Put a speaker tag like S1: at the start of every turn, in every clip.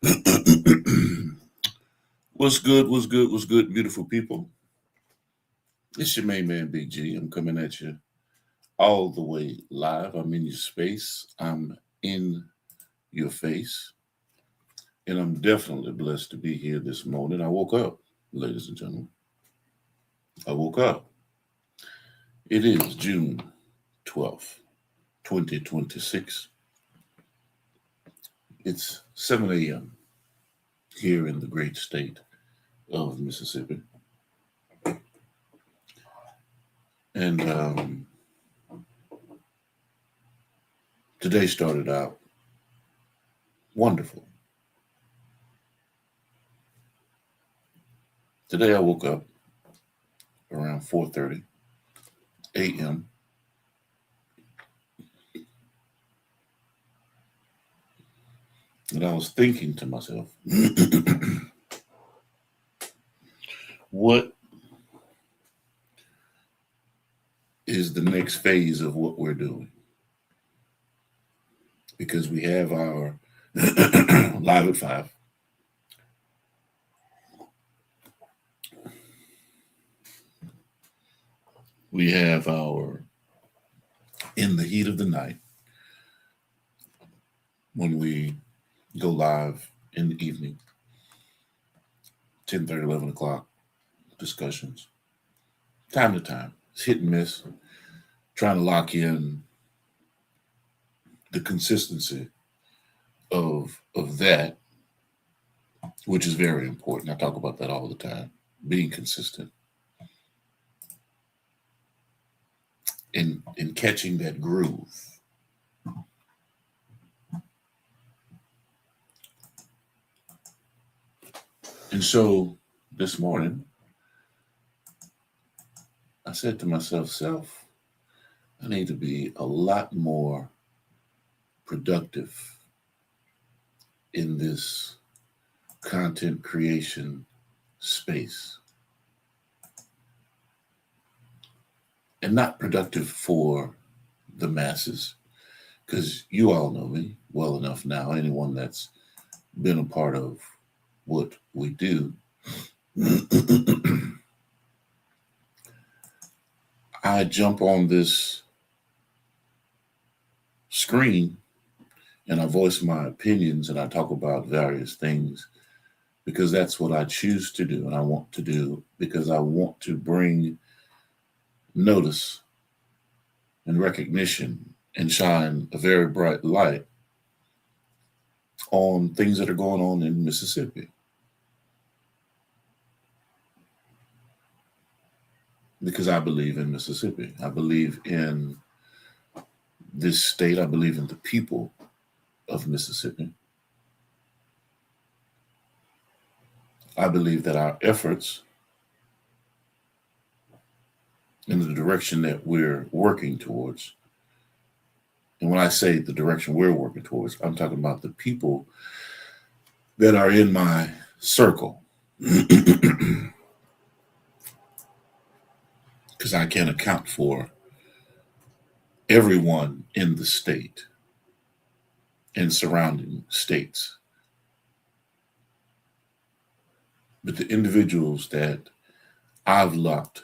S1: What's good? What's good? What's good, beautiful people? It's your main man, Big G. I'm coming at you all the way live. I'm in your space. I'm in your face. And I'm definitely blessed to be here this morning. I woke up, ladies and gentlemen. I woke up. It is June 12th, 2026. It's 7 a.m. here in the great state of Mississippi. And today started out wonderful. Today I woke up around 4:30 a.m. and I was thinking to myself, what is the next phase of what we're doing? Because we have our live at 5. We have our in the heat of the night when we go live in the evening, 10:30, 11 o'clock discussions. Time to time. It's hit and miss. Trying to lock in the consistency of that, which is very important. I talk about that all the time. Being consistent in catching that groove. And so this morning, I said to myself, self, I need to be a lot more productive in this content creation space. And not productive for the masses, because you all know me well enough now, anyone that's been a part of what we do. I jump on this screen and I voice my opinions and I talk about various things because that's what I choose to do and I want to do because I want to bring notice and recognition and shine a very bright light on things that are going on in Mississippi. Because I believe in Mississippi. I believe in this state. I believe in the people of Mississippi. I believe that our efforts in the direction that we're working towards, and when I say the direction we're working towards, I'm talking about the people that are in my circle. Because I can't account for everyone in the state and surrounding states. But the individuals that I've locked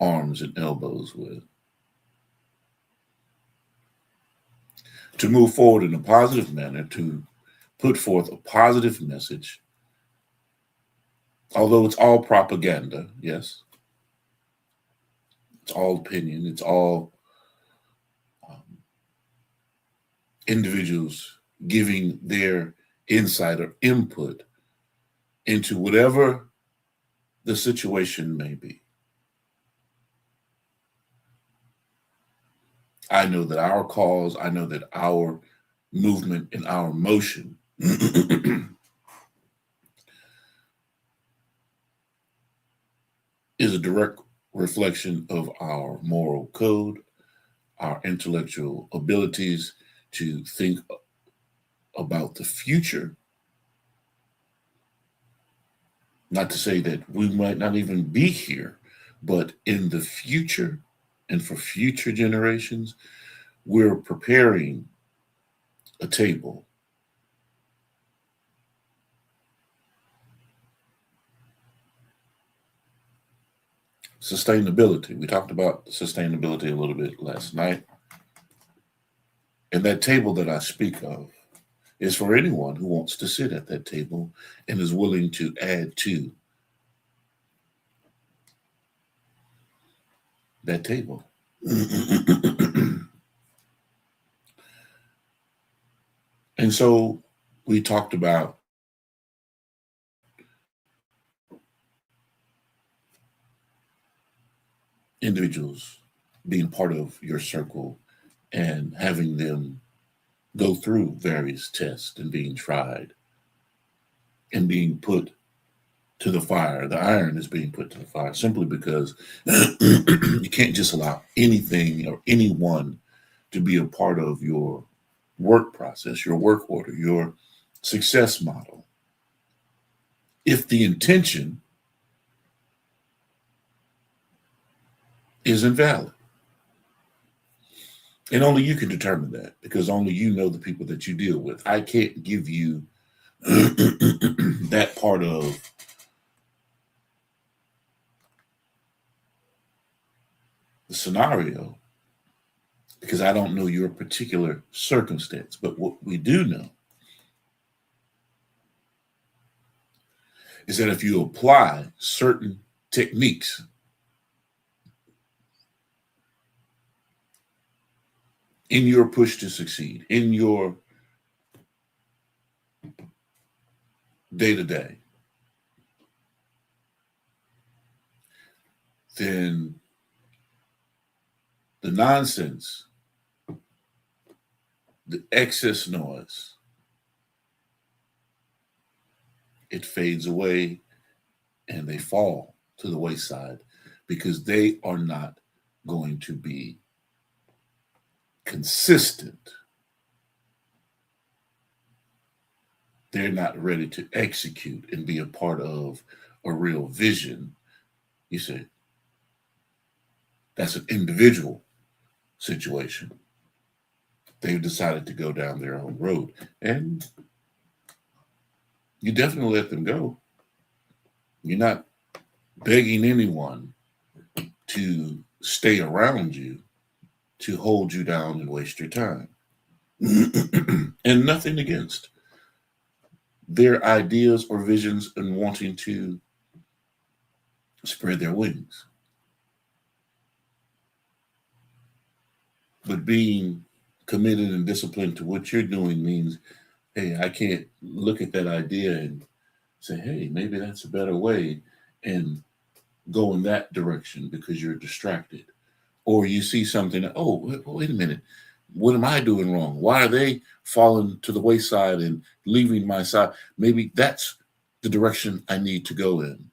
S1: arms and elbows with to move forward in a positive manner, to put forth a positive message, although it's all propaganda, yes, it's all opinion, it's all individuals giving their insight or input into whatever the situation may be. I know that our cause, I know that our movement and our motion is a direct reflection of our moral code, our intellectual abilities to think about the future. Not to say that we might not even be here, but in the future and for future generations, we're preparing a table Sustainability. We talked about sustainability a little bit last night. And that table that I speak of is for anyone who wants to sit at that table and is willing to add to that table. And so we talked about individuals being part of your circle and having them go through various tests and being tried and being put to the fire. The iron is being put to the fire simply because you can't just allow anything or anyone to be a part of your work process, your work order, your success model. If the intention is invalid. And only you can determine that because only you know the people that you deal with. I can't give you that part of the scenario because I don't know your particular circumstance. But what we do know is that if you apply certain techniques in your push to succeed, in your day-to-day, then the nonsense, the excess noise, it fades away and they fall to the wayside because they are not going to be consistent. They're not ready to execute and be a part of a real vision. You say, that's an individual situation. They've decided to go down their own road. And you definitely let them go. You're not begging anyone to stay around you to hold you down and waste your time. And nothing against their ideas or visions and wanting to spread their wings. But being committed and disciplined to what you're doing means, hey, I can't look at that idea and say, hey, maybe that's a better way and go in that direction because you're distracted. Or you see something, oh, wait a minute. What am I doing wrong? Why are they falling to the wayside and leaving my side? Maybe that's the direction I need to go in.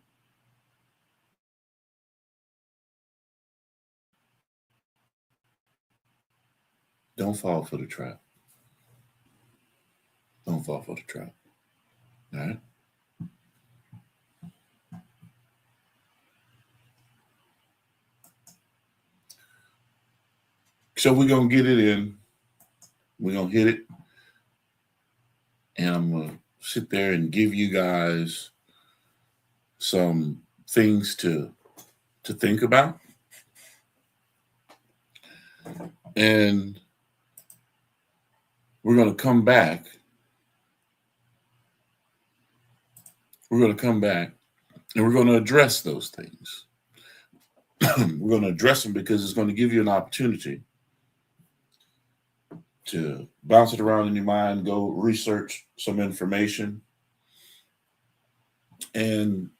S1: Don't fall for the trap. Don't fall for the trap. All right. So we're going to get it in. We're going to hit it. And I'm going to sit there and give you guys some things to think about. And we're going to come back. We're going to come back and we're going to address those things. We're going to address them because it's going to give you an opportunity to bounce it around in your mind, go research some information, and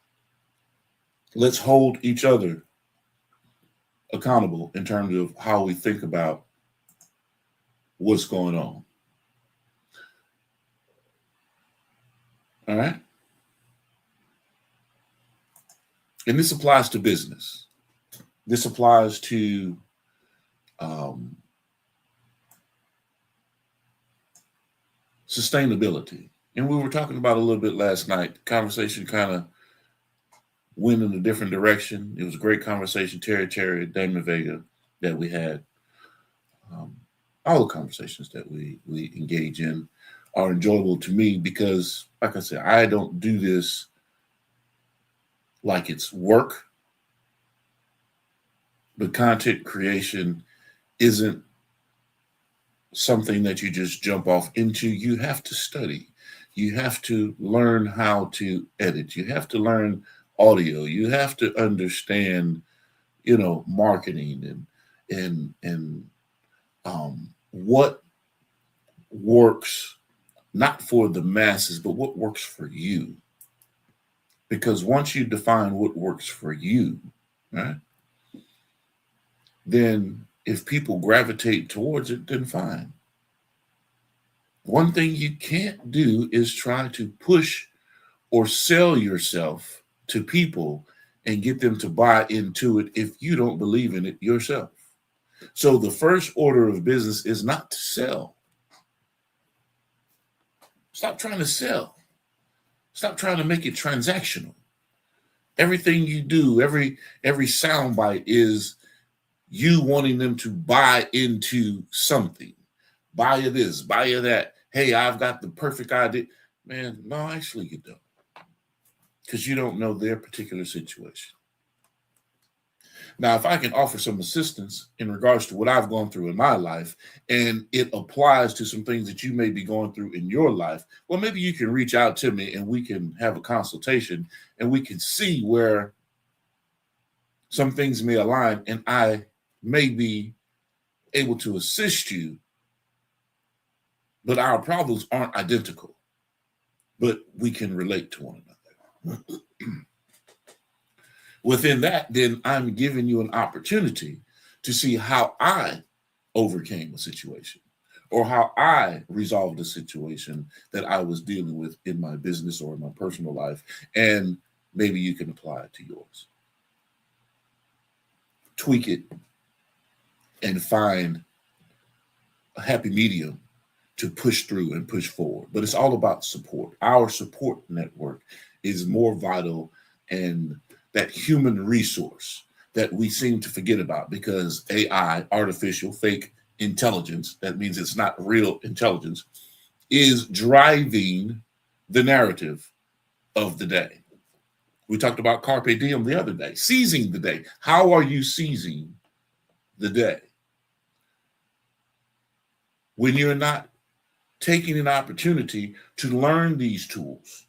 S1: let's hold each other accountable in terms of how we think about what's going on. All right? And this applies to business. This applies to sustainability. And we were talking about a little bit last night. The conversation kind of went in a different direction. It was a great conversation. Terry, Damon Vega that we had. All the conversations that we engage in are enjoyable to me because, like I said, I don't do this like it's work. But content creation isn't something that you just jump off into. You have to study. You have to learn how to edit. You have to learn audio. You have to understand, marketing and what works not for the masses, but what works for you. Because once you define what works for you, right, then if people gravitate towards it, then fine. One thing you can't do is try to push or sell yourself to people and get them to buy into it if you don't believe in it yourself. So the first order of business is not to sell. Stop trying to sell. Stop trying to make it transactional. Everything you do, every soundbite is you wanting them to buy into something. Buy you this, buy you that. Hey, I've got the perfect idea. Man, no, actually you don't. Because you don't know their particular situation. Now, if I can offer some assistance in regards to what I've gone through in my life, and it applies to some things that you may be going through in your life, well, maybe you can reach out to me and we can have a consultation and we can see where some things may align and I may be able to assist you, but our problems aren't identical, but we can relate to one another. Within that, then I'm giving you an opportunity to see how I overcame a situation or how I resolved a situation that I was dealing with in my business or in my personal life. And maybe you can apply it to yours. Tweak it and find a happy medium to push through and push forward. But it's all about support. Our support network is more vital and that human resource that we seem to forget about because AI, artificial fake intelligence, that means it's not real intelligence, is driving the narrative of the day. We talked about carpe diem the other day, seizing the day. How are you seizing the day? When you're not taking an opportunity to learn these tools,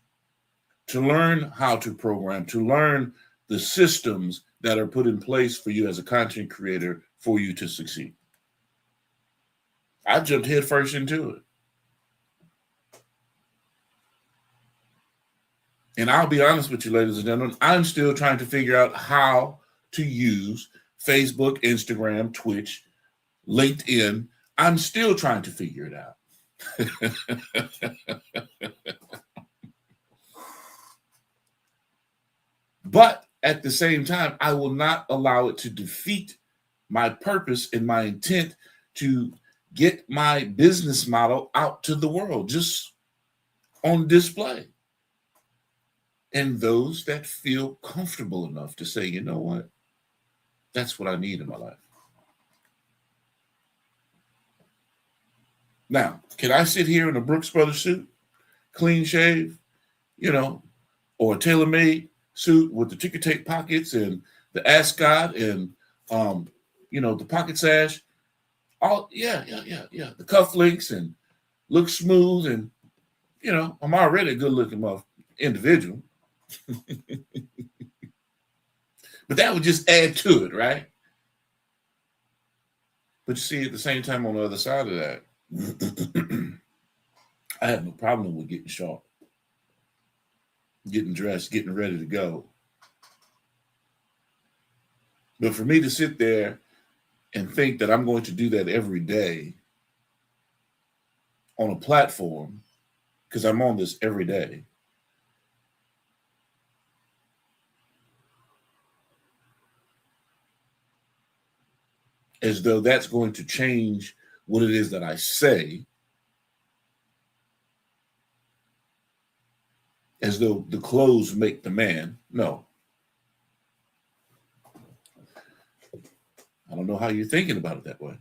S1: to learn how to program, to learn the systems that are put in place for you as a content creator for you to succeed. I jumped headfirst into it. And I'll be honest with you, ladies and gentlemen, I'm still trying to figure out how to use Facebook, Instagram, Twitch, LinkedIn. I'm still trying to figure it out. But at the same time, I will not allow it to defeat my purpose and my intent to get my business model out to the world, just on display. And those that feel comfortable enough to say, you know what, that's what I need in my life. Now, can I sit here in a Brooks Brothers suit, clean shave, or a tailor-made suit with the ticker tape pockets and the ascot and the pocket sash, the cufflinks and look smooth and I'm already a good-looking individual. But that would just add to it, right? But you see, at the same time, on the other side of that, I have no problem with getting sharp, getting dressed, getting ready to go. But for me to sit there and think that I'm going to do that every day on a platform, because I'm on this every day, as though that's going to change what it is that I say, as though the clothes make the man. No. I don't know how you're thinking about it that way.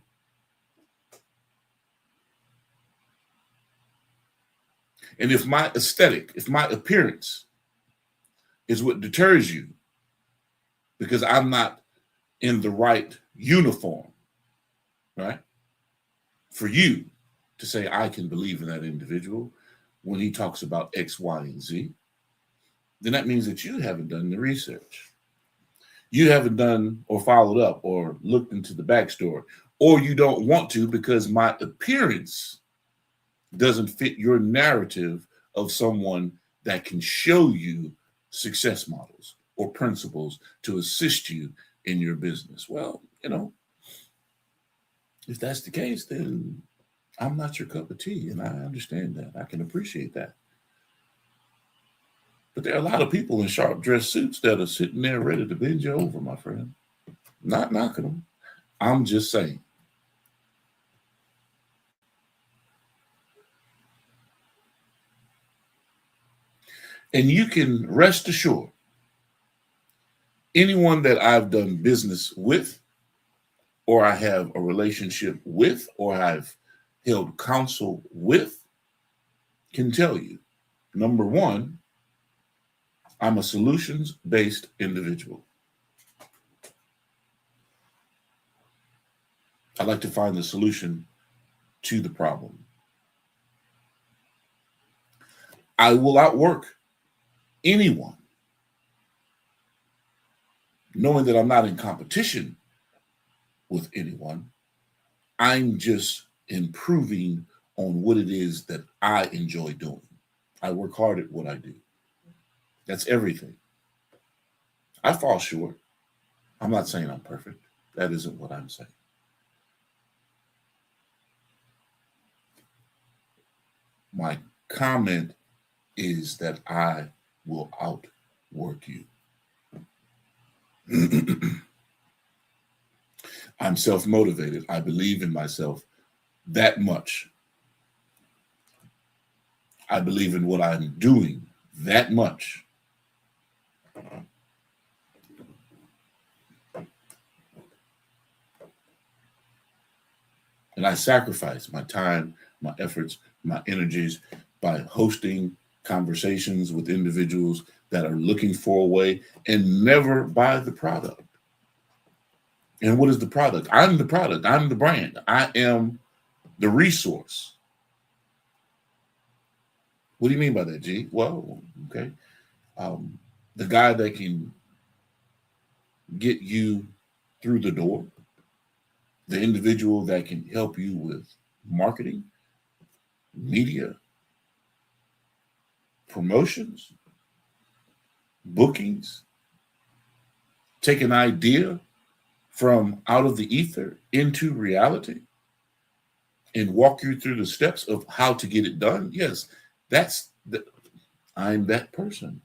S1: And if my aesthetic, if my appearance is what deters you, because I'm not in the right uniform, right? For you to say, I can believe in that individual when he talks about X, Y, and Z, then that means that you haven't done the research. You haven't done or followed up or looked into the backstory, or you don't want to because my appearance doesn't fit your narrative of someone that can show you success models or principles to assist you in your business. Well, if that's the case, then I'm not your cup of tea, and I understand that. I can appreciate that. But there are a lot of people in sharp dress suits that are sitting there ready to bend you over, my friend. Not knocking them. I'm just saying. And you can rest assured, anyone that I've done business with, or I have a relationship with, or I've held counsel with, can tell you, number one, I'm a solutions-based individual. I like to find the solution to the problem. I will outwork anyone, knowing that I'm not in competition with anyone. I'm just improving on what it is that I enjoy doing. I work hard at what I do. That's everything. I fall short. I'm not saying I'm perfect. That isn't what I'm saying. My comment is that I will outwork you. I'm self-motivated. I believe in myself that much. I believe in what I'm doing that much. And I sacrifice my time, my efforts, my energies by hosting conversations with individuals that are looking for a way and never buy the product. And what is the product? I'm the product. I'm the brand. I am the resource. What do you mean by that, G? Well, okay. The guy that can get you through the door, the individual that can help you with marketing, media, promotions, bookings, take an idea from out of the ether into reality and walk you through the steps of how to get it done. Yes, I'm that person.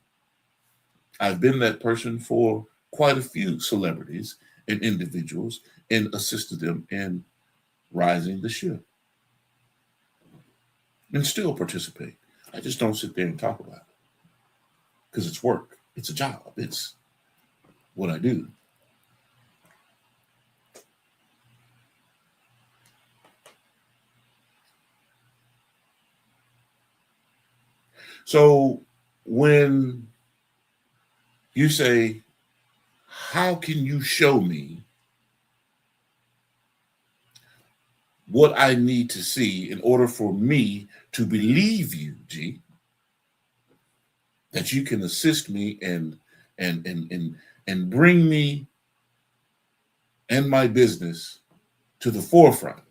S1: I've been that person for quite a few celebrities and individuals and assisted them in rising the ship and still participate. I just don't sit there and talk about it because it's work. It's a job. It's what I do. So when you say, how can you show me what I need to see in order for me to believe you, G, that you can assist me and bring me and my business to the forefront?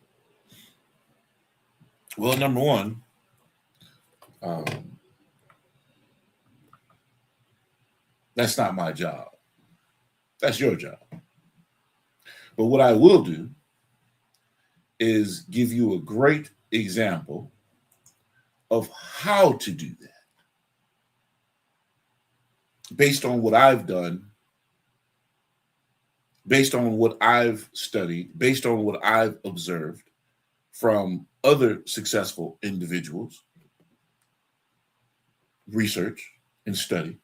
S1: Well, number one, that's not my job. That's your job. But what I will do is give you a great example of how to do that based on what I've done, based on what I've studied, based on what I've observed from other successful individuals, research and study.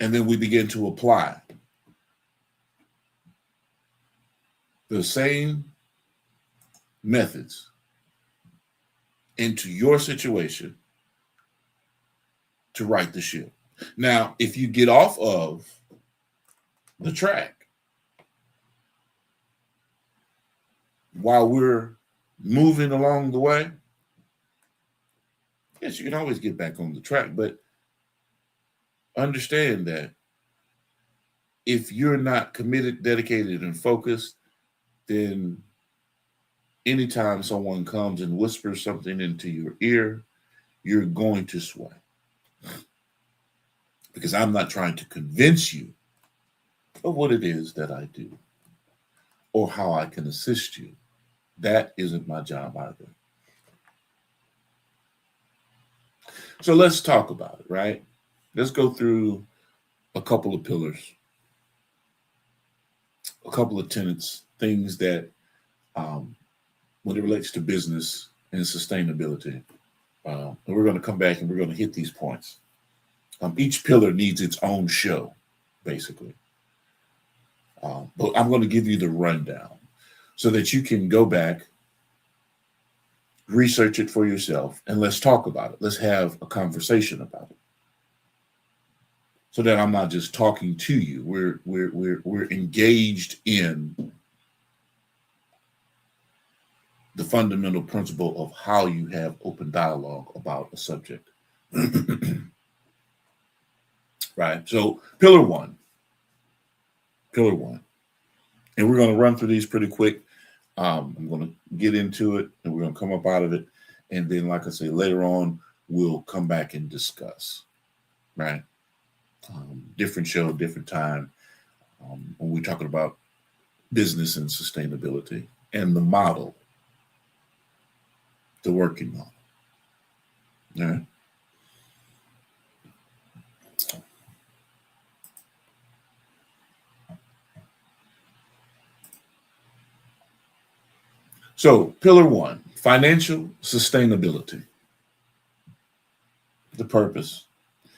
S1: And then we begin to apply the same methods into your situation to right the ship. Now, if you get off of the track while we're moving along the way. Yes, you can always get back on the track, but understand that if you're not committed, dedicated, and focused, then anytime someone comes and whispers something into your ear, you're going to sway. Because I'm not trying to convince you of what it is that I do or how I can assist you. That isn't my job either. So let's talk about it, right? Let's go through a couple of pillars, a couple of tenets, things that, when it relates to business and sustainability, and we're going to come back and we're going to hit these points. Each pillar needs its own show, basically. But I'm going to give you the rundown so that you can go back, research it for yourself, and let's talk about it. Let's have a conversation about it. So that I'm not just talking to you. We're engaged in the fundamental principle of how you have open dialogue about a subject. Right. So pillar one. And we're going to run through these pretty quick. I'm going to get into it and we're going to come up out of it. And then, like I say, later on, we'll come back and discuss. Right. Different show, different time. When we're talking about business and sustainability and the model, the working model. All right. So, pillar one, financial sustainability. The purpose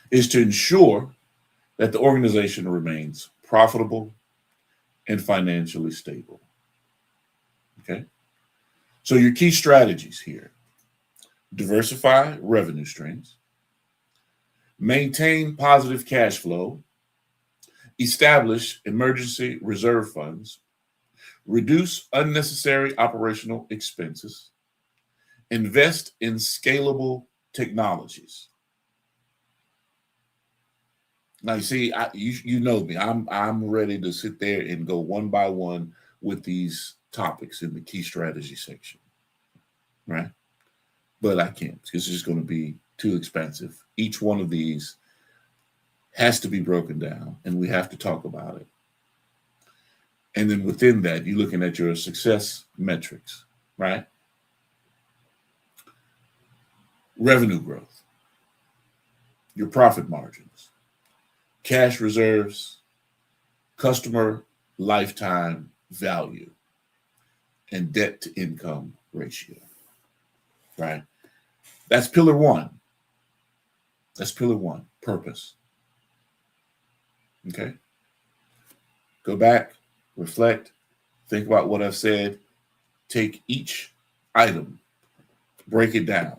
S1: is to ensure that the organization remains profitable and financially stable. Okay. So, your key strategies here: diversify revenue streams, maintain positive cash flow, establish emergency reserve funds, reduce unnecessary operational expenses, invest in scalable technologies. Now you see, you know me. I'm ready to sit there and go one by one with these topics in the key strategy section, right? But I can't because it's just going to be too expensive. Each one of these has to be broken down, and we have to talk about it. And then within that, you're looking at your success metrics, right? Revenue growth, your profit margins, cash reserves, customer lifetime value, and debt to income ratio, right? That's pillar one. Purpose. Okay. Go back, reflect, think about what I've said, take each item, break it down,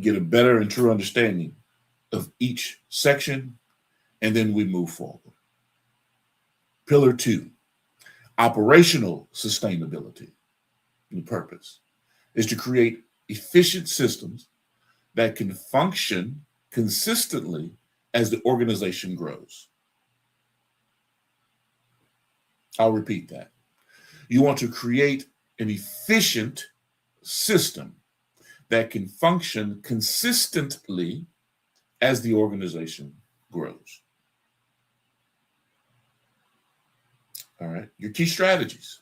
S1: get a better and true understanding of each section, and then we move forward. Pillar two, operational sustainability. The purpose is to create efficient systems that can function consistently as the organization grows. I'll repeat that. You want to create an efficient system that can function consistently as the organization grows. All right. Your key strategies.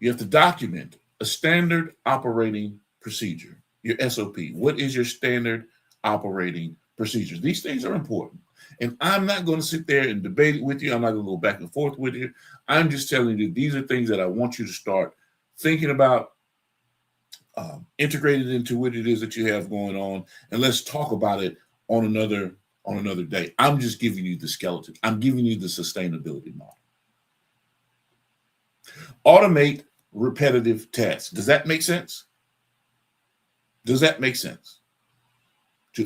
S1: You have to document a standard operating procedure, your SOP. What is your standard operating procedure? These things are important. And I'm not going to sit there and debate it with you. I'm not going to go back and forth with you. I'm just telling you these are things that I want you to start thinking about, integrated into what it is that you have going on, and let's talk about it on another day. I'm just giving you the skeleton. I'm giving you the sustainability model. Automate repetitive tasks. Does that make sense? To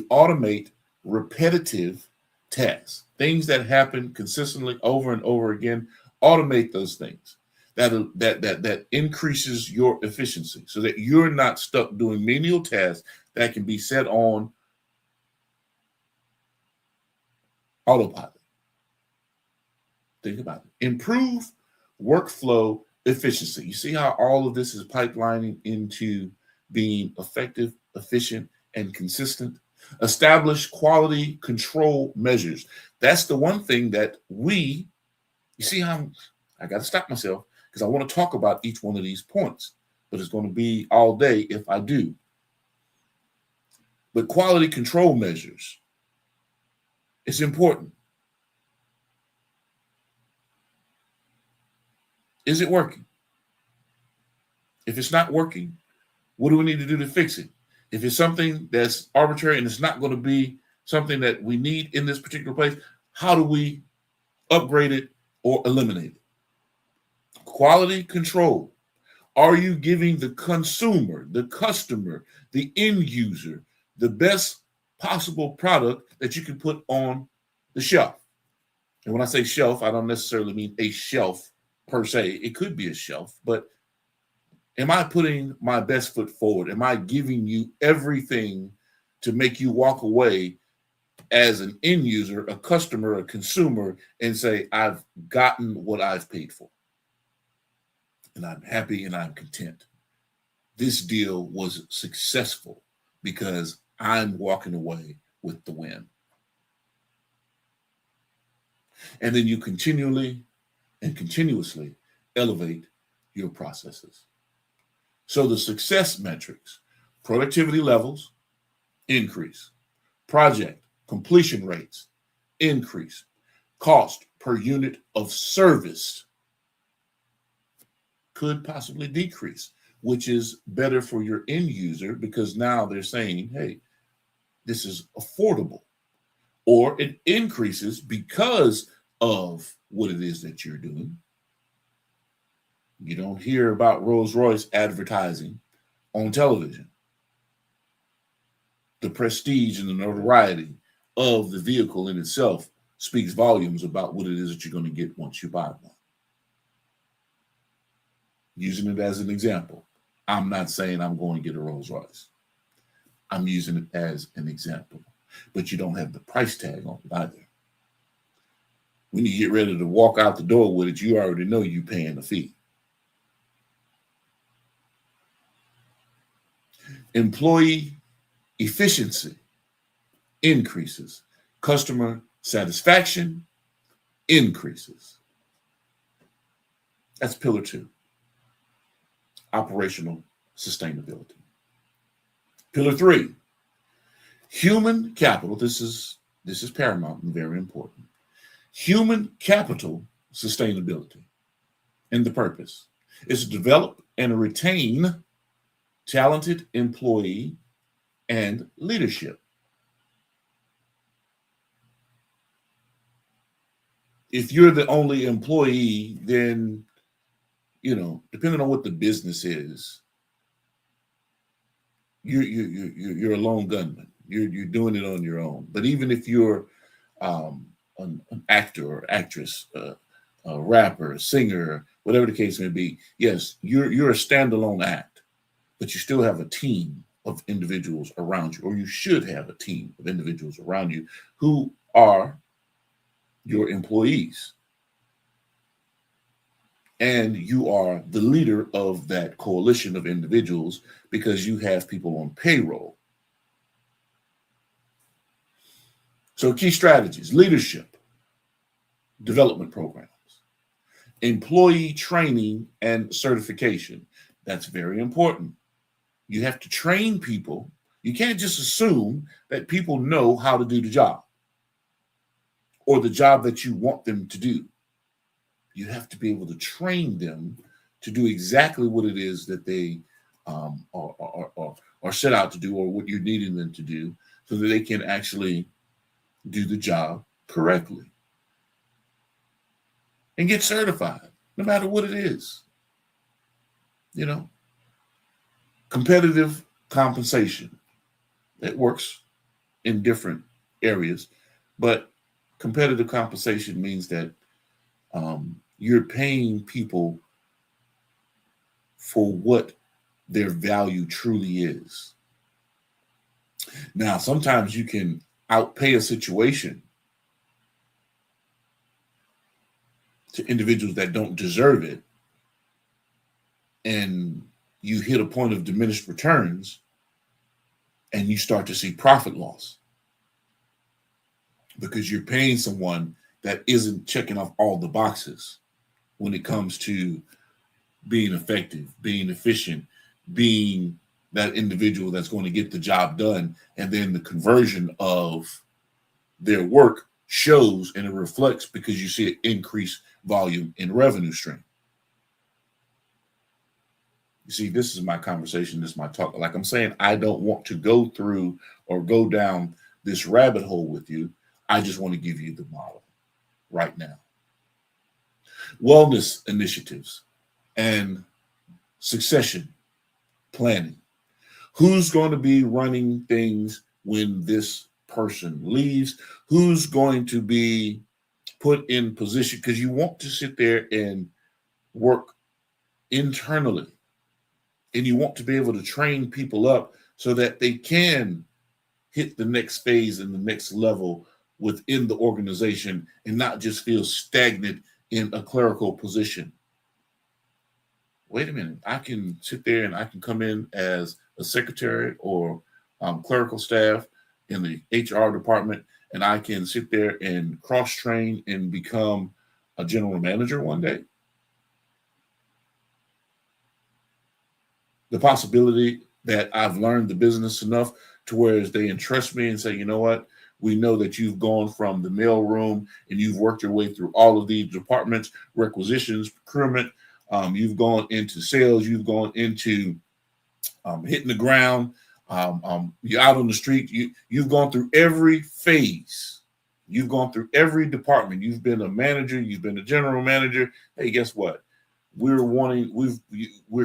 S1: automate repetitive tasks, things that happen consistently over and over again. Automate those things. That increases your efficiency so that you're not stuck doing menial tasks that can be set on autopilot. Think about it. Improve workflow efficiency. You see how all of this is pipelining into being effective, efficient, and consistent? Establish quality control measures. That's the one thing that you see how I got to stop myself because I want to talk about each one of these points, but it's going to be all day if I do. But quality control measures, it's important. Is it working? If it's not working, what do we need to do to fix it? If it's something that's arbitrary and it's not going to be something that we need in this particular place, how do we upgrade it or eliminate it? Quality control. Are you giving the consumer, the customer, the end user the best possible product that you can put on the shelf? And when I say shelf, I don't necessarily mean a shelf per se. It could be a shelf, but am I putting my best foot forward? Am I giving you everything to make you walk away as an end user, a customer, a consumer, and say, I've gotten what I've paid for? And I'm happy and I'm content. This deal was successful because I'm walking away with the win. And then you continually and continuously elevate your processes. So the success metrics, productivity levels, increase. Project completion rates, increase. Cost per unit of service could possibly decrease, which is better for your end user because now they're saying, hey, this is affordable. Or it increases because of what it is that you're doing. You don't hear about Rolls-Royce advertising on television. The prestige and the notoriety of the vehicle in itself speaks volumes about what it is that you're going to get once you buy one. Using it as an example, I'm not saying I'm going to get a Rolls-Royce. I'm using it as an example. But you don't have the price tag on it either. When you get ready to walk out the door with it, you already know you're paying a fee. Employee efficiency increases. Customer satisfaction increases. That's pillar 2. Operational sustainability. Pillar 3, human capital. This is paramount and very important. Human capital sustainability. And the purpose is to develop and retain talented employee and leadership. If you're the only employee, then, depending on what the business is, you're a lone gunman. You're doing it on your own. But even if you're an actor or actress, a rapper, a singer, whatever the case may be, yes, you're a standalone act, but you still have a team of individuals around you, or you should have a team of individuals around you who are your employees. And you are the leader of that coalition of individuals because you have people on payroll. So key strategies: leadership, development programs, employee training and certification. That's very important. You have to train people. You can't just assume that people know how to do the job or the job that you want them to do. You have to be able to train them to do exactly what it is that they are set out to do, or what you're needing them to do, so that they can actually do the job correctly and get certified, no matter what it is. Competitive compensation. It works in different areas, but Competitive compensation means that you're paying people for what their value truly is. Now, sometimes you can outpay a situation to individuals that don't deserve it, and you hit a point of diminished returns, and you start to see profit loss because you're paying someone that isn't checking off all the boxes when it comes to being effective, being efficient, being that individual that's going to get the job done. And then the conversion of their work shows and it reflects because you see an increased volume in revenue stream. You see, this is my conversation, this is my talk. Like I'm saying, I don't want to go through or go down this rabbit hole with you. I just want to give you the model right now. Wellness initiatives and succession planning. Who's going to be running things when this person leaves? Who's going to be put in position? Because you want to sit there and work internally. And you want to be able to train people up so that they can hit the next phase and the next level within the organization and not just feel stagnant in a clerical position. Wait a minute, I can sit there and I can come in as a secretary or clerical staff in the HR department, and I can sit there and cross-train and become a general manager one day. The possibility that I've learned the business enough to where they entrust me and say, you know what, we know that you've gone from the mail room and you've worked your way through all of these departments, requisitions, procurement. You've gone into sales. You've gone into hitting the ground. You're out on the street. You've gone through every phase. You've gone through every department. You've been a manager. You've been a general manager. Hey, guess what? We're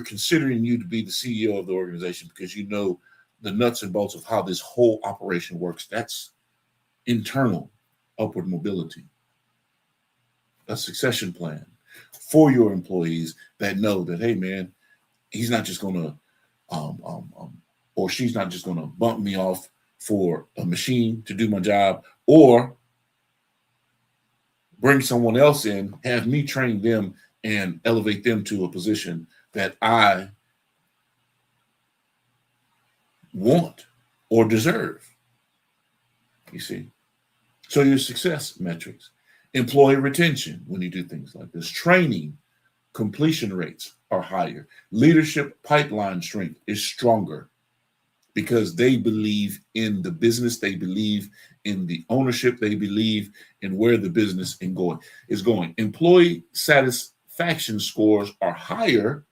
S1: considering you to be the CEO of the organization because you know the nuts and bolts of how this whole operation works. That's internal upward mobility. A succession plan for your employees that know that, hey man, he's not just going to or she's not just going to bump me off for a machine to do my job or bring someone else in, have me train them and elevate them to a position that I want or deserve. You see? So your success metrics, employee retention when you do things like this, training, completion rates are higher. Leadership pipeline strength is stronger because they believe in the business, they believe in the ownership, they believe in where the business is going. Employee satisfaction scores are higher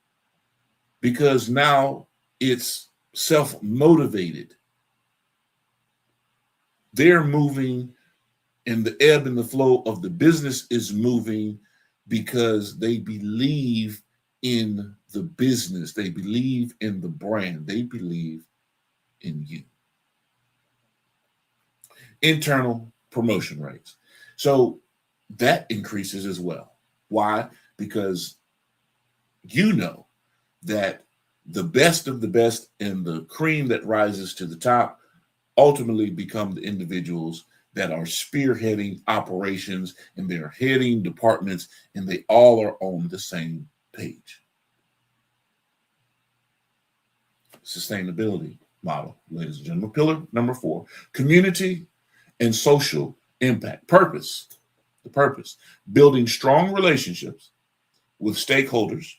S1: because now it's self-motivated. They're moving and the ebb and the flow of the business is moving because they believe in the business. They believe in the brand. They believe in you. Internal promotion rates. So that increases as well. Why? Because you know that the best of the best and the cream that rises to the top ultimately become the individuals that are spearheading operations and they're heading departments and they all are on the same page. Sustainability model, ladies and gentlemen. Pillar number 4, community and social impact. Purpose, the purpose, building strong relationships with stakeholders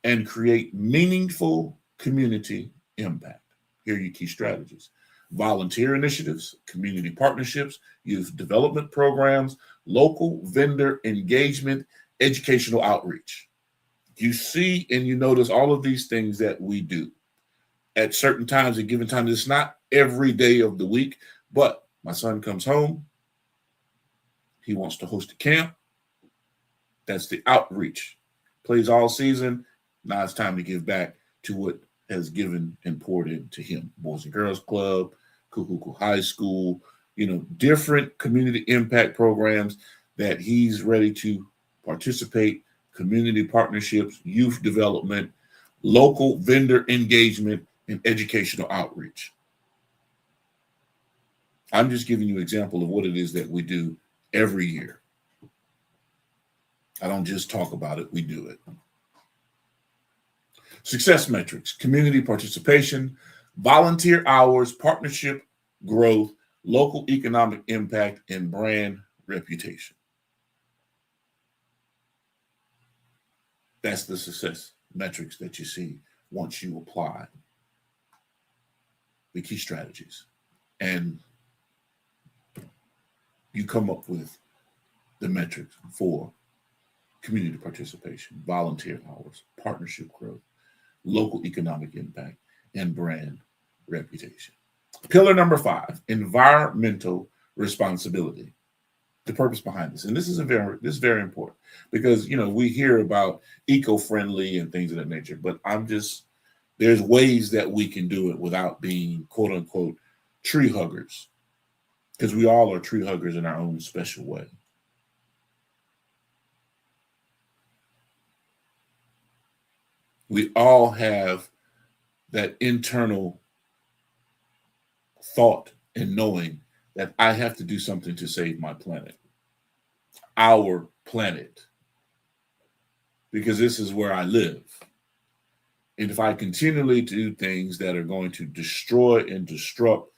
S1: and create meaningful community impact. Here are your key strategies. Volunteer initiatives, community partnerships, youth development programs, local vendor engagement, educational outreach. You see and you notice all of these things that we do at certain times, at given times. It's not every day of the week, but my son comes home. He wants to host a camp. That's the outreach. Plays all season. Now it's time to give back to what has given and poured into him. Boys and Girls Club, Kuhuku High School, different community impact programs that he's ready to participate, community partnerships, youth development, local vendor engagement, and educational outreach. I'm just giving you an example of what it is that we do every year. I don't just talk about it, we do it. Success metrics: community participation, volunteer hours, partnership growth, local economic impact, and brand reputation. That's the success metrics that you see once you apply the key strategies and you come up with the metrics for community participation, volunteer hours, partnership growth, local economic impact, and brand reputation. Pillar number 5, environmental responsibility. The purpose behind this, and this is very important because we hear about eco-friendly and things of that nature, but there's ways that we can do it without being quote unquote tree huggers, because we all are tree huggers in our own special way. We all have that internal thought and knowing that I have to do something to save my planet, our planet, because this is where I live. And if I continually do things that are going to destroy and disrupt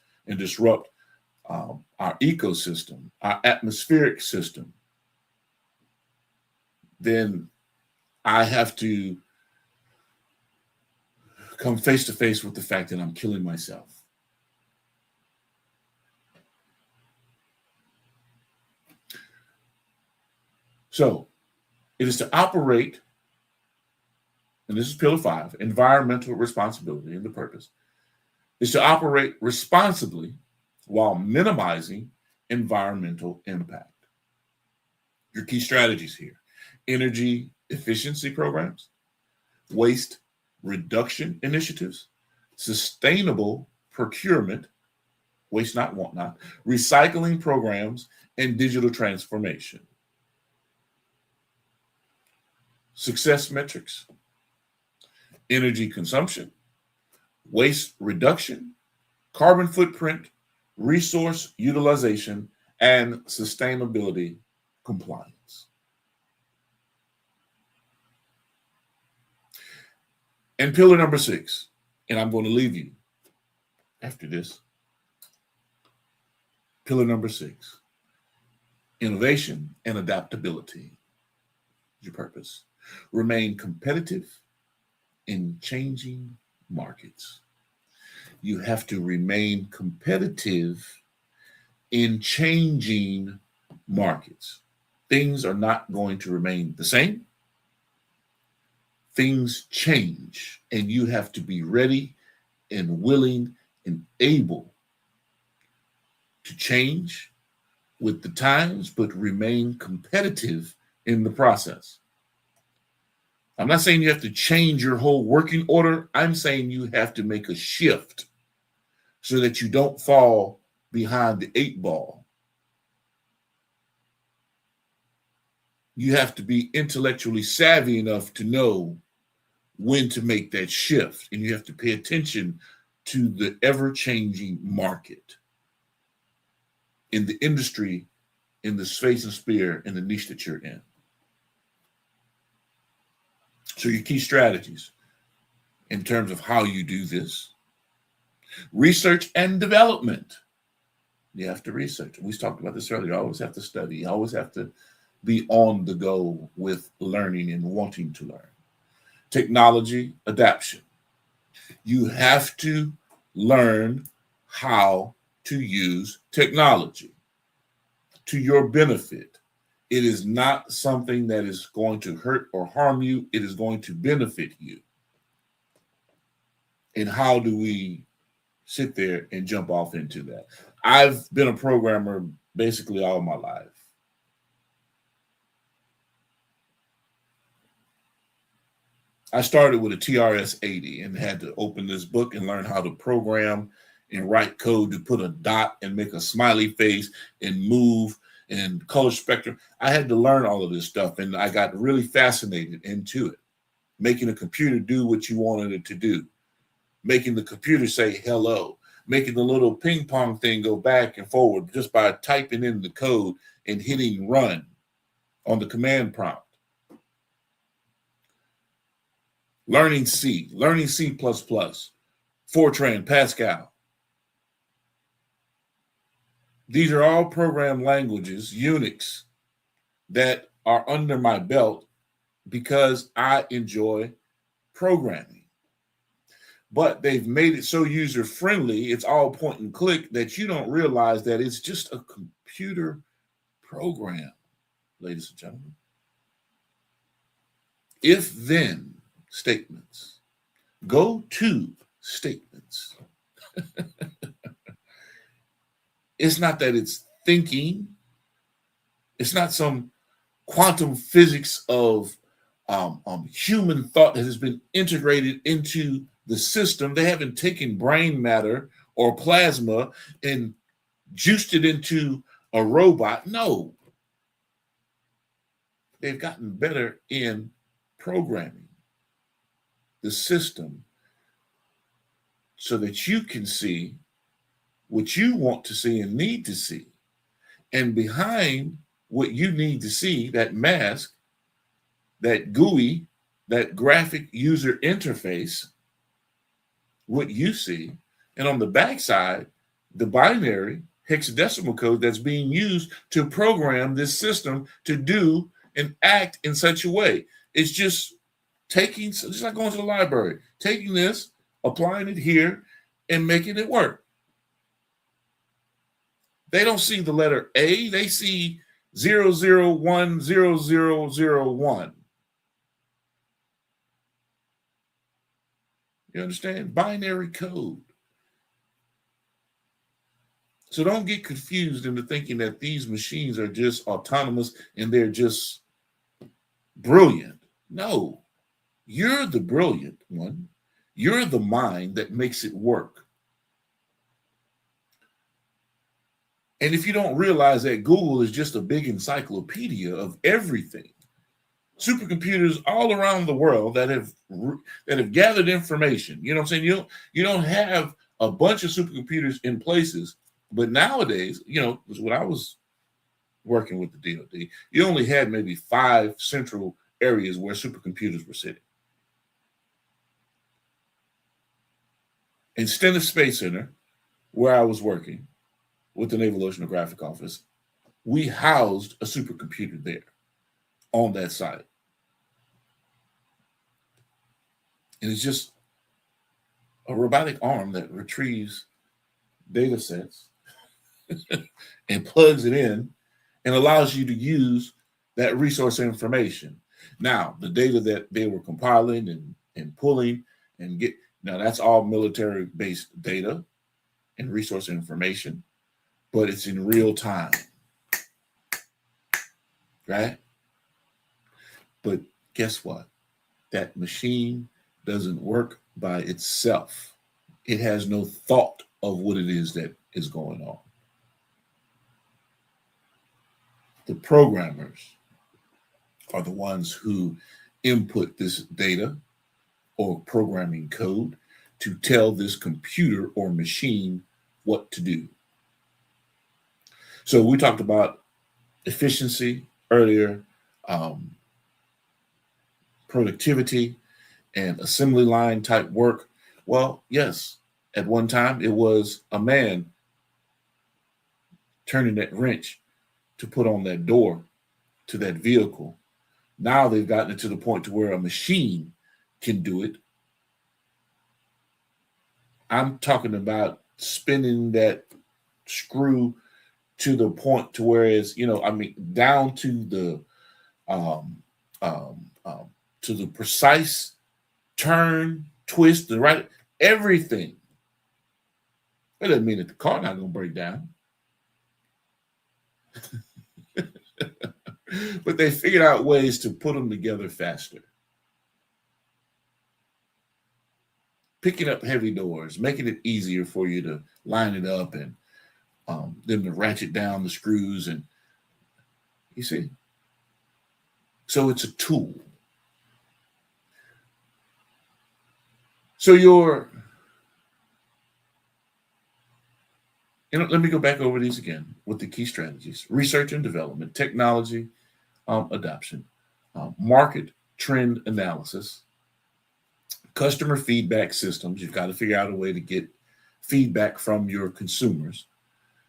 S1: our ecosystem, our atmospheric system, then I have to come face to face with the fact that I'm killing myself. So it is to operate, and this is pillar 5, environmental responsibility, and the purpose is to operate responsibly while minimizing environmental impact. Your key strategies here: energy efficiency programs, waste reduction initiatives, sustainable procurement, waste not, want not, recycling programs, and digital transformation. Success metrics: energy consumption, waste reduction, carbon footprint, resource utilization, and sustainability compliance. And pillar number 6, and I'm going to leave you after this. Pillar number 6, innovation and adaptability. Your purpose: remain competitive in changing markets. You have to remain competitive in changing markets. Things are not going to remain the same. Things change, and you have to be ready and willing and able to change with the times, but remain competitive in the process. I'm not saying you have to change your whole working order. I'm saying you have to make a shift so that you don't fall behind the 8 ball. You have to be intellectually savvy enough to know when to make that shift, and you have to pay attention to the ever-changing market in the industry, in the space and sphere, in the niche that you're in. So your key strategies in terms of how you do this: research and development. You have to research. We talked about this earlier. You always have to study. You always have to be on the go with learning and wanting to learn. Technology adaptation. You have to learn how to use technology to your benefit. It is not something that is going to hurt or harm you. It is going to benefit you. And how do we sit there and jump off into that? I've been a programmer basically all my life. I started with a TRS-80 and had to open this book and learn how to program and write code to put a dot and make a smiley face and move and color spectrum. I had to learn all of this stuff, and I got really fascinated into it. Making a computer do what you wanted it to do, making the computer say hello, making the little ping pong thing go back and forward just by typing in the code and hitting run on the command prompt. Learning C, learning C++, Fortran, Pascal. These are all program languages, Unix, that are under my belt because I enjoy programming. But they've made it so user-friendly, it's all point and click, that you don't realize that it's just a computer program, ladies and gentlemen. If-then statements, go-to statements. It's not that it's thinking. It's not some quantum physics of human thought that has been integrated into the system. They haven't taken brain matter or plasma and juiced it into a robot. No. They've gotten better in programming the system so that you can see what you want to see and need to see. And behind what you need to see, that mask, that GUI, that graphic user interface, what you see, and on the backside, the binary hexadecimal code that's being used to program this system to do and act in such a way. It's just taking, just like going to the library, taking this, applying it here, and making it work. They don't see the letter A, they see 0010001. You understand? Binary code. So don't get confused into thinking that these machines are just autonomous and they're just brilliant. No, you're the brilliant one. You're the mind that makes it work. And if you don't realize that Google is just a big encyclopedia of everything, supercomputers all around the world that have gathered information. You know what I'm saying? You don't have a bunch of supercomputers in places, but nowadays, you know, when I was working with the DoD, you only had maybe 5 central areas where supercomputers were sitting. In Stennis Space Center, where I was working with the Naval Oceanographic Office, we housed a supercomputer there on that site. And it's just a robotic arm that retrieves data sets and plugs it in and allows you to use that resource information. Now, the data that they were compiling and pulling and get, now that's all military-based data and resource information, but it's in real time, right? But guess what? That machine doesn't work by itself. It has no thought of what it is that is going on. The programmers are the ones who input this data or programming code to tell this computer or machine what to do. So we talked about efficiency earlier, productivity, and assembly line type work. Well, yes, at one time it was a man turning that wrench to put on that door to that vehicle. Now they've gotten it to the point to where a machine can do it. I'm talking about spinning that screw to the point to where it's, you know, I mean, down to the precise turn, twist, the right, everything. That doesn't mean that the car not gonna break down. But they figured out ways to put them together faster. picking up heavy doors, making it easier for you to line it up and then to ratchet down the screws. And you see, so it's a tool. So let me go back over these again with the key strategies: research and development, technology adoption, market trend analysis, customer feedback systems. You've got to figure out a way to get feedback from your consumers,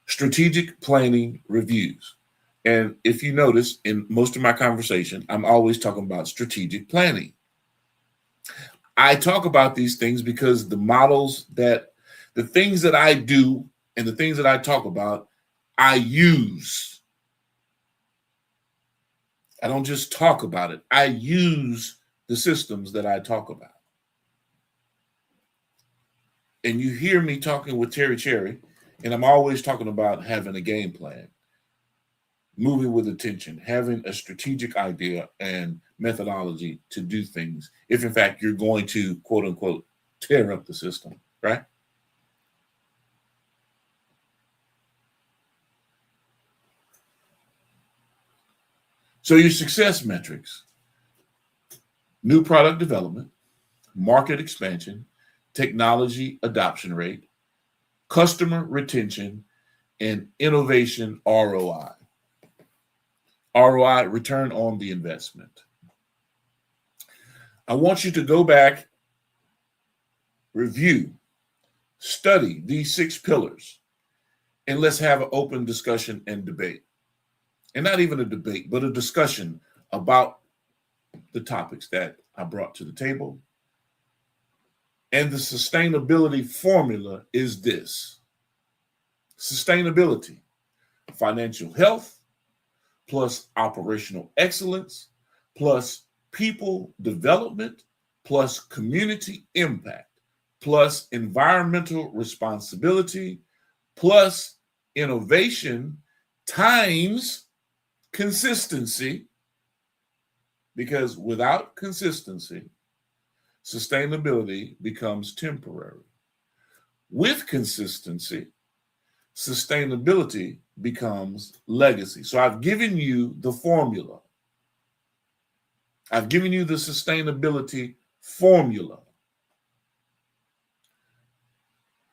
S1: strategic planning reviews. And if you notice in most of my conversation, I'm always talking about strategic planning. I talk about these things because the things that I do and the things that I talk about, I use. I don't just talk about it. I use the systems that I talk about. And you hear me talking with Terry Cherry, and I'm always talking about having a game plan, moving with attention, having a strategic idea and methodology to do things, if in fact you're going to, quote unquote, tear up the system, right? So your success metrics: new product development, market expansion, technology adoption rate, customer retention, and innovation ROI. ROI, return on the investment. I want you to go back, review, study these 6 pillars, and let's have an open discussion and debate. And not even a debate, but a discussion about the topics that I brought to the table. And the sustainability formula is this: sustainability, financial health, plus operational excellence, plus people development, plus community impact, plus environmental responsibility, plus innovation times consistency, because without consistency, sustainability becomes temporary. With consistency, sustainability becomes legacy. So I've given you the formula. I've given you the sustainability formula.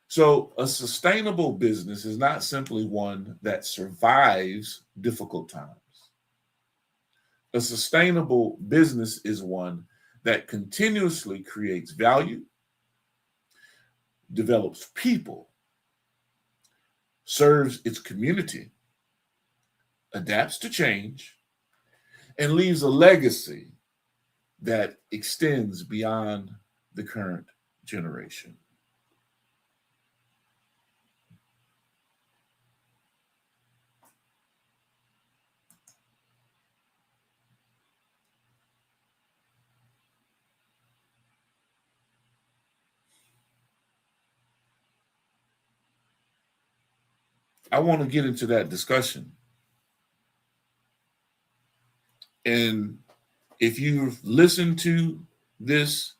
S1: So a sustainable business is not simply one that survives difficult times. A sustainable business is one that continuously creates value, develops people, serves its community, adapts to change, and leaves a legacy that extends beyond the current generation. I want to get into that discussion. And if you've listened to this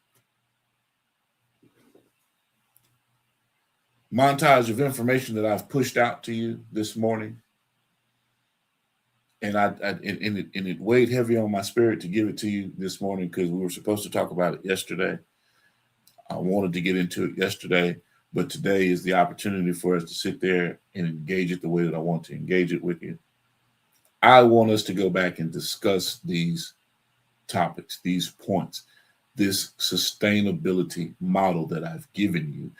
S1: montage of information that I've pushed out to you this morning, and it weighed heavy on my spirit to give it to you this morning because we were supposed to talk about it yesterday. I wanted to get into it yesterday, but today is the opportunity for us to sit there and engage it the way that I want to engage it with you. I want us to go back and discuss these topics, these points, this sustainability model that I've given you.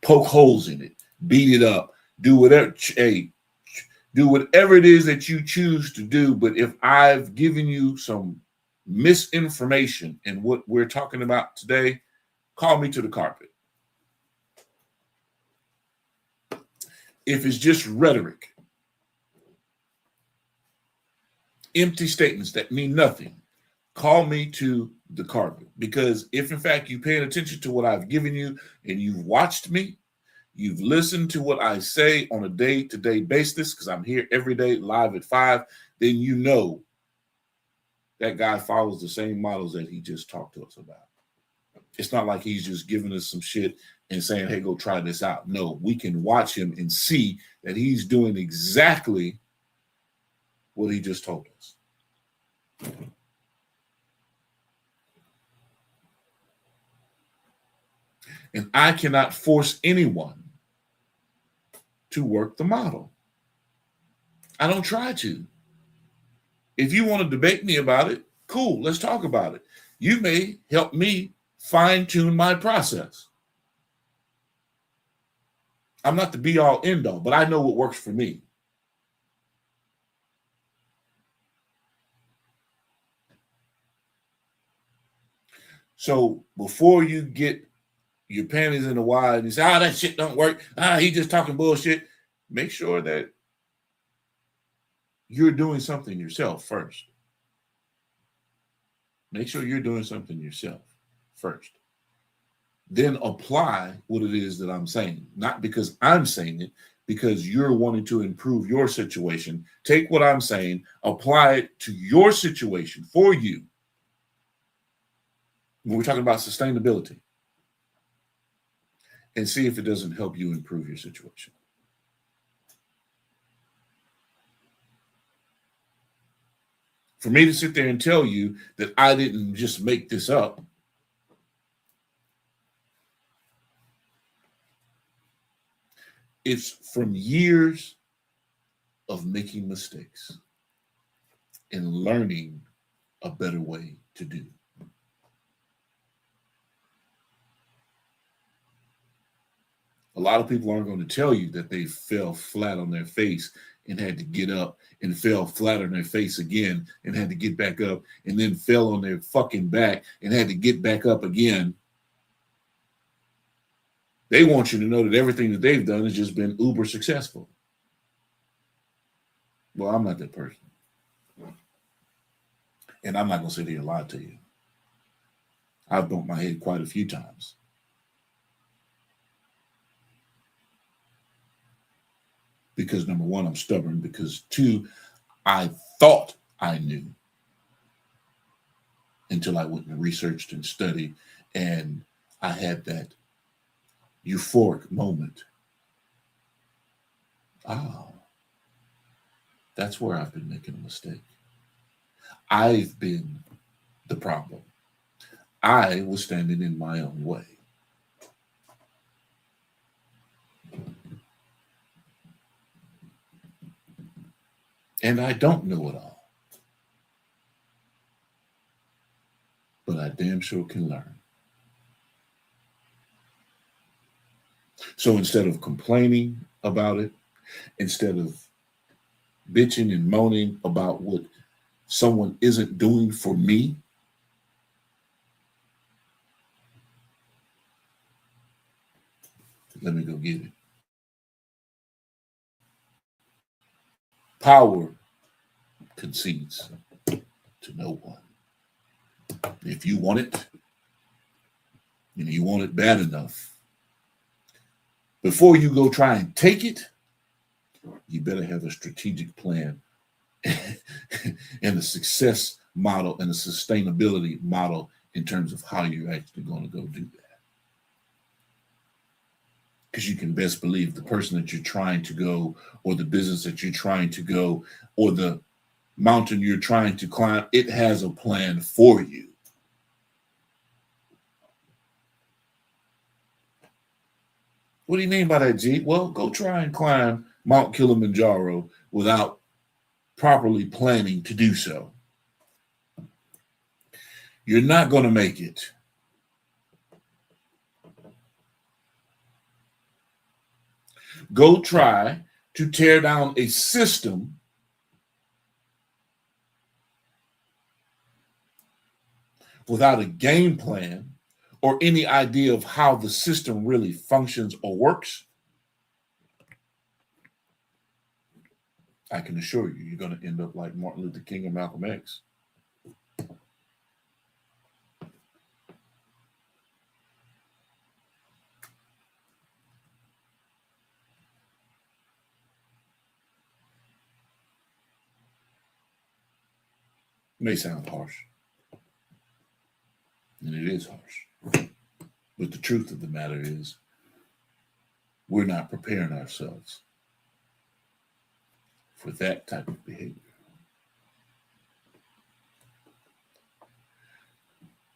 S1: Poke holes in it, beat it up, do whatever it is that you choose to do. But if I've given you some misinformation in what we're talking about today, call me to the carpet. If it's just rhetoric, empty statements that mean nothing, call me to the carpet. Because if in fact you're paying attention to what I've given you and you've watched me, you've listened to what I say on a day-to-day basis, because I'm here every day live at 5, then you know that guy follows the same models that he just talked to us about. It's not like he's just giving us some shit and saying, hey, go try this out. No, we can watch him and see that he's doing exactly what he just told us. And I cannot force anyone to work the model. I don't try to. If you want to debate me about it, cool, let's talk about it. You may help me fine-tune my process. I'm not the be-all, end-all, but I know what works for me. So before you get your panties in the wire and you say, that shit don't work, he just talking bullshit, make sure that you're doing something yourself first. Make sure you're doing something yourself first. Then apply what it is that I'm saying, not because I'm saying it, because you're wanting to improve your situation. Take what I'm saying, apply it to your situation for you. When we're talking about sustainability, and see if it doesn't help you improve your situation. For me to sit there and tell you that I didn't just make this up, it's from years of making mistakes and learning a better way to do. A lot of people aren't going to tell you that they fell flat on their face and had to get up and fell flat on their face again and had to get back up and then fell on their fucking back and had to get back up again. They want you to know that everything that they've done has just been uber successful. Well, I'm not that person. And I'm not going to sit here and lie to you. I've bumped my head quite a few times. Because number one, I'm stubborn. Because two, I thought I knew until I went and researched and studied, and I had that euphoric moment. That's where I've been making a mistake. I've been the problem. I was standing in my own way. And I don't know it all. But I damn sure can learn. So instead of complaining about it, instead of bitching and moaning about what someone isn't doing for me, let me go get it. Power concedes to no one. If you want it, and you want it bad enough, before you go try and take it, you better have a strategic plan and a success model and a sustainability model in terms of how you're actually going to go do that. Because you can best believe the person that you're trying to go, or the business that you're trying to go, or the mountain you're trying to climb, it has a plan for you. What do you mean by that, G? Well, go try and climb Mount Kilimanjaro without properly planning to do so. You're not going to make it. Go try to tear down a system without a game plan or any idea of how the system really functions or works. I can assure you, you're going to end up like Martin Luther King and Malcolm X. It may sound harsh, and it is harsh. But the truth of the matter is, we're not preparing ourselves for that type of behavior.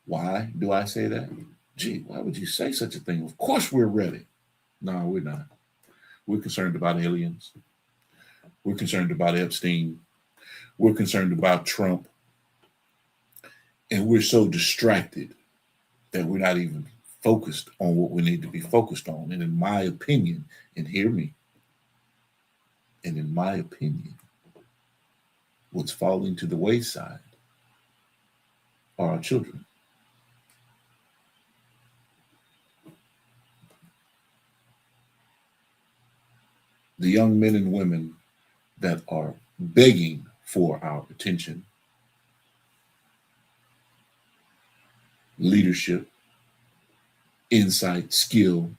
S1: Why do I say that? Gee, why would you say such a thing? Of course we're ready. No, we're not. We're concerned about aliens. We're concerned about Epstein. We're concerned about Trump. And we're so distracted that we're not even focused on what we need to be focused on. And in my opinion, and hear me, and in my opinion, what's falling to the wayside are our children. The young men and women that are begging for our attention, leadership, insight, skill.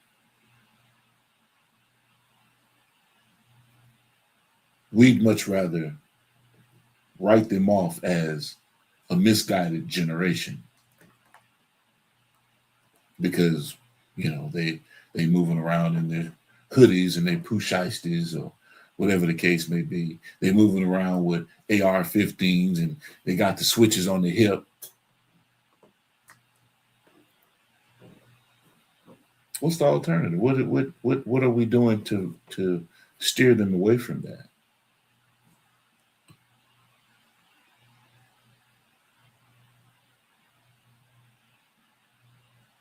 S1: We'd much rather write them off as a misguided generation because, you know, they moving around in their hoodies and they pusheisties or whatever the case may be. They're moving around with AR-15s and they got the switches on the hip. What's the alternative? What are we doing to steer them away from that?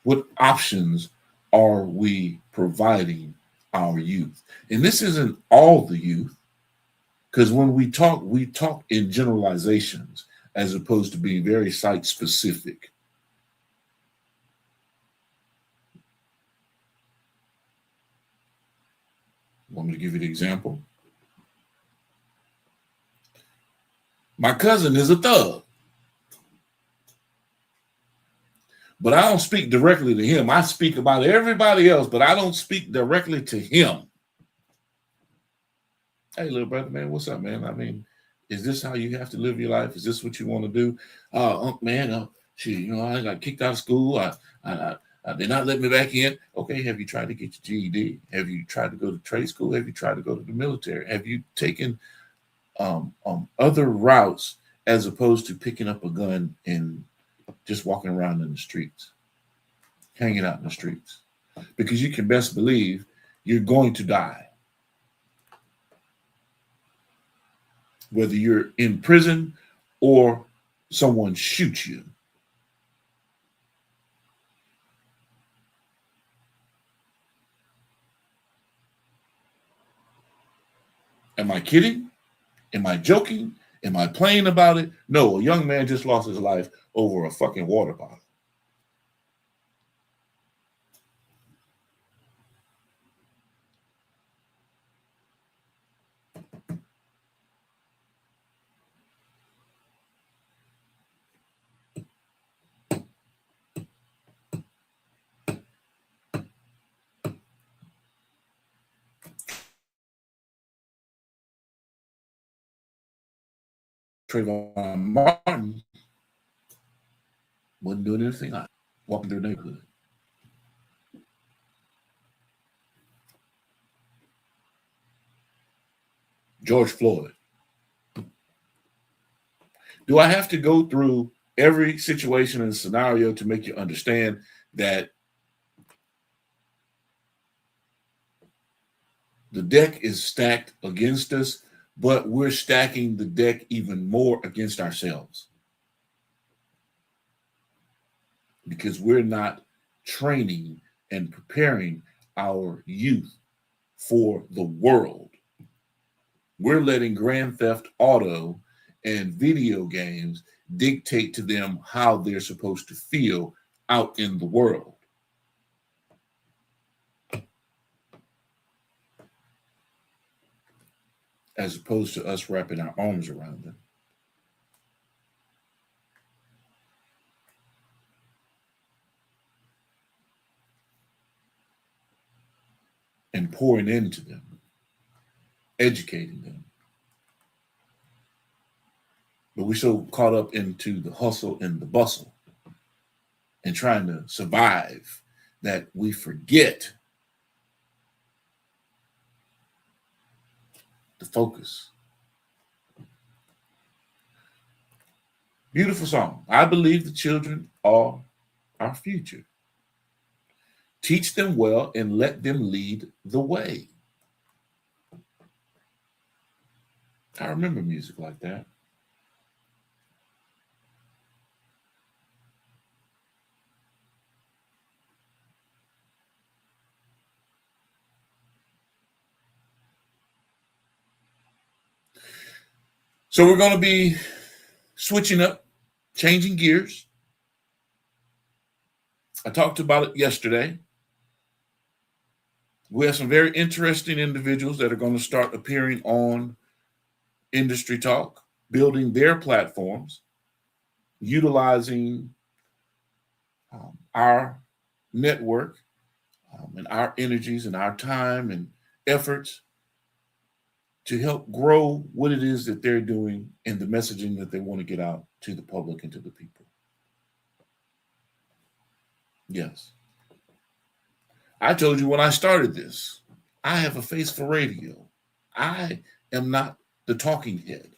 S1: What options are we providing our youth? And this isn't all the youth, because when we talk in generalizations as opposed to being very site specific. Want me to give you the example? My cousin is a thug. But I don't speak directly to him. I speak about everybody else, but I don't speak directly to him. Hey, little brother, man, what's up, man? I mean, is this how you have to live your life? Is this what you want to do? Man, shit, you know, I got kicked out of school. They're not letting me back in. Okay, have you tried to get your GED? Have you tried to go to trade school? Have you tried to go to the military? Have you taken other routes as opposed to picking up a gun and just walking around in the streets, hanging out in the streets? Because you can best believe you're going to die. Whether you're in prison or someone shoots you. Am I kidding? Am I joking? Am I playing about it? No, a young man just lost his life over a fucking water bottle. Trayvon Martin wasn't doing anything like walking through the neighborhood. George Floyd. Do I have to go through every situation and scenario to make you understand that the deck is stacked against us, but we're stacking the deck even more against ourselves? Because we're not training and preparing our youth for the world. We're letting Grand Theft Auto and video games dictate to them how they're supposed to feel out in the world. As opposed to us wrapping our arms around them. And pouring into them, educating them. But we're so caught up into the hustle and the bustle and trying to survive that we forget the focus. Beautiful song. I believe the children are our future. Teach them well and let them lead the way. I remember music like that. So we're going to be switching up, changing gears. I talked about it yesterday. We have some very interesting individuals that are going to start appearing on Industry Talk, building their platforms, utilizing our network and our energies and our time and efforts to help grow what it is that they're doing and the messaging that they want to get out to the public and to the people. Yes. I told you when I started this, I have a face for radio. I am not the talking head.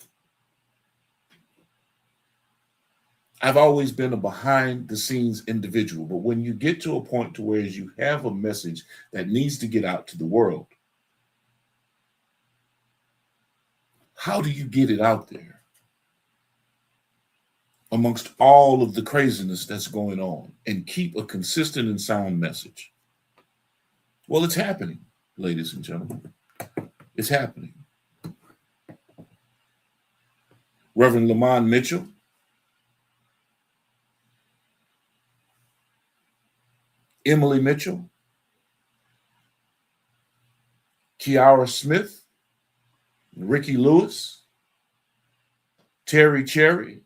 S1: I've always been a behind the scenes individual, but when you get to a point to where you have a message that needs to get out to the world, how do you get it out there amongst all of the craziness that's going on and keep a consistent and sound message? Well, it's happening, ladies and gentlemen. It's happening. Reverend Lamont Mitchell, Emily Mitchell, Kiara Smith, Ricky Lewis, Terry Cherry,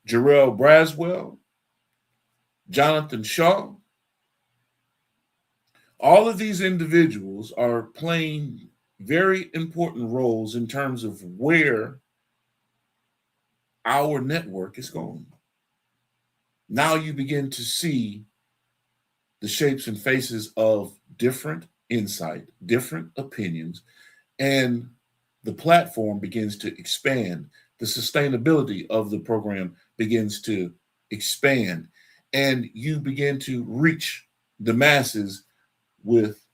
S1: Jarrell Braswell, Jonathan Shaw. All of these individuals are playing very important roles in terms of where our network is going. Now you begin to see the shapes and faces of different insight, different opinions, and the platform begins to expand. The sustainability of the program begins to expand, and you begin to reach the masses with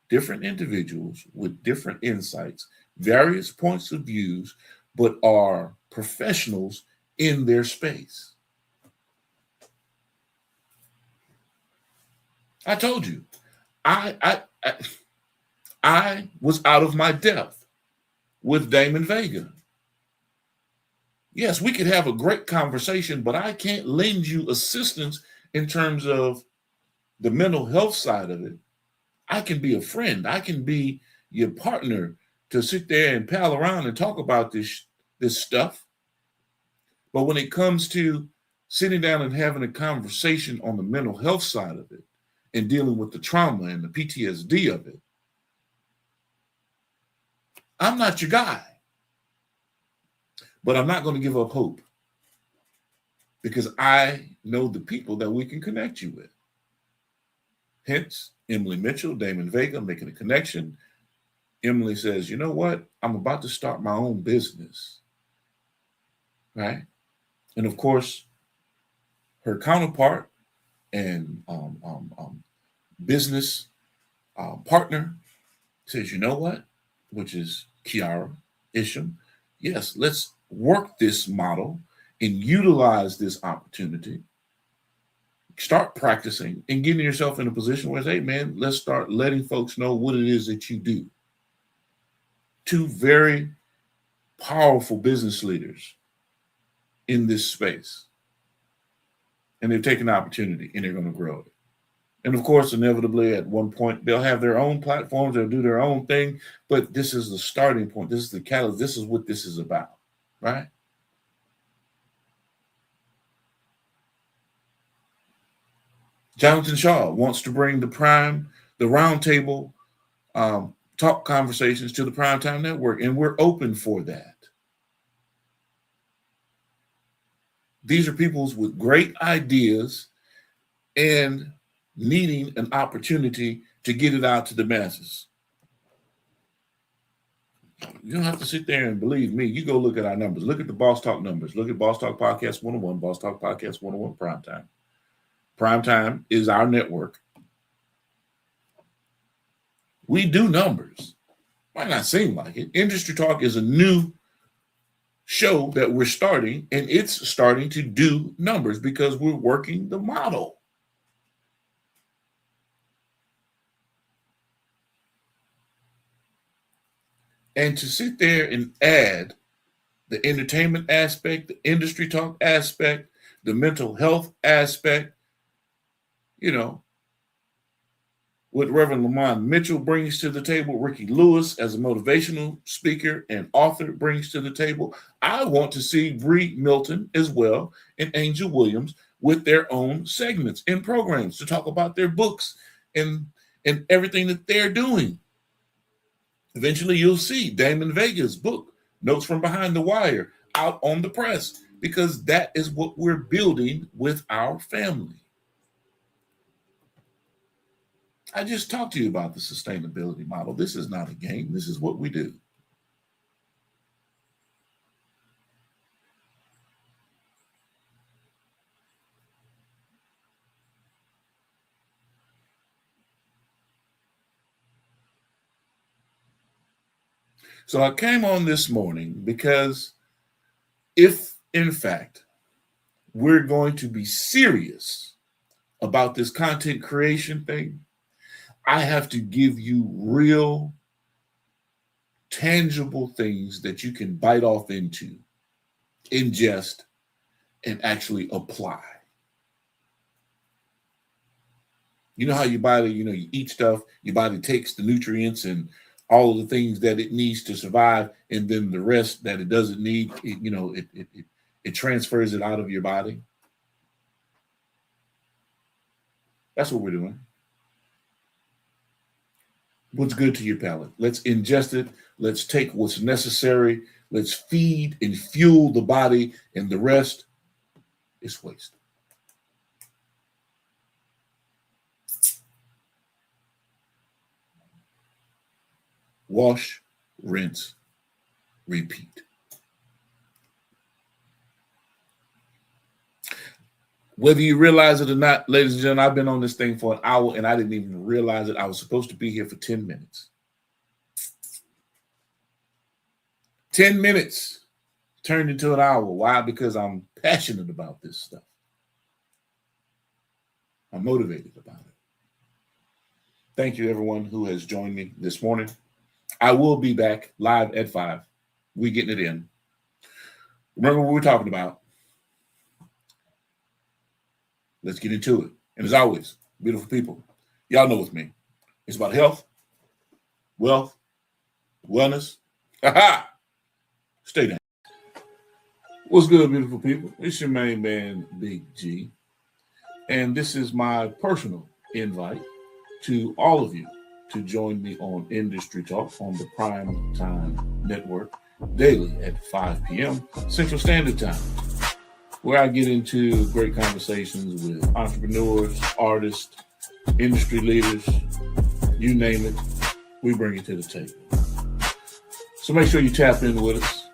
S1: different individuals with different insights, various points of views, but are professionals in their space. I told you, I was out of my depth with Damon Vega. Yes, we could have a great conversation, but I can't lend you assistance in terms of the mental health side of it. I can be a friend. I can be your partner to sit there and pal around and talk about this stuff. But when it comes to sitting down and having a conversation on the mental health side of it and dealing with the trauma and the PTSD of it, I'm not your guy. But I'm not going to give up hope because I know the people that we can connect you with. Hence, Emily Mitchell, Damon Vega making a connection. Emily says, you know what? I'm about to start my own business. Right? And of course, her counterpart and business partner says, you know what? Which is Kiara Isham. Yes, let's work this model and utilize this opportunity. Start practicing and getting yourself in a position where, hey, man, let's start letting folks know what it is that you do. Two very powerful business leaders in this space. And they've taken the opportunity and they're going to grow it. And of course, inevitably, at one point, they'll have their own platforms, they'll do their own thing. But this is the starting point. This is the catalyst. This is what this is about, right? Jonathan Shaw wants to bring the roundtable talk conversations to the Primetime Network, and we're open for that. These are people with great ideas and needing an opportunity to get it out to the masses. You don't have to sit there and believe me. You go look at our numbers. Look at the Boss Talk numbers. Look at Boss Talk Podcast 101, Boss Talk Podcast 101 Primetime. Primetime is our network. We do numbers. Might not seem like it. Industry Talk is a new show that we're starting, and it's starting to do numbers because we're working the model. And to sit there and add the entertainment aspect, the industry talk aspect, the mental health aspect, what Reverend Lamont Mitchell brings to the table, Ricky Lewis as a motivational speaker and author brings to the table. I want to see Bree Milton as well and Angel Williams with their own segments and programs to talk about their books and everything that they're doing. Eventually, you'll see Damon Vega's book, Notes from Behind the Wire, out on the press, because that is what we're building with our family. I just talked to you about the sustainability model. This is not a game. This is what we do. So I came on this morning because if, in fact, we're going to be serious about this content creation thing, I have to give you real, tangible things that you can bite off into, ingest, and actually apply. You know how your body, you eat stuff, your body takes the nutrients and all of the things that it needs to survive, and then the rest that it doesn't need, it transfers it out of your body. That's what we're doing. What's good to your palate? Let's ingest it. Let's take what's necessary. Let's feed and fuel the body, and the rest is waste. Wash, rinse, repeat. Whether you realize it or not, ladies and gentlemen, I've been on this thing for an hour and I didn't even realize it. I was supposed to be here for 10 minutes. 10 minutes turned into an hour. Why? Because I'm passionate about this stuff. I'm motivated about it. Thank you, everyone who has joined me this morning. I will be back live at 5. We're getting it in. Remember what we're talking about. Let's get into it. And as always, beautiful people, y'all know with me. It's about health, wealth, wellness. Stay down. What's good, beautiful people? It's your main man, Big G. And this is my personal invite to all of you to join me on Industry Talk on the Prime Time Network daily at 5 p.m. Central Standard Time, where I get into great conversations with entrepreneurs, artists, industry leaders, you name it, we bring it to the table. So make sure you tap in with us,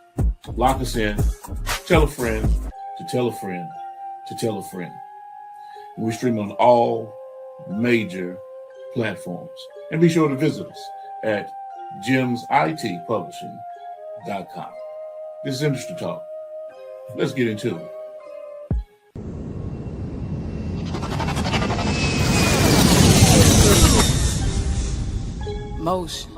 S1: lock us in, tell a friend to tell a friend to tell a friend. And we stream on all major platforms. And be sure to visit us at gemsitpublishing.com. This is Industry Talk. Let's get into it.
S2: Motion.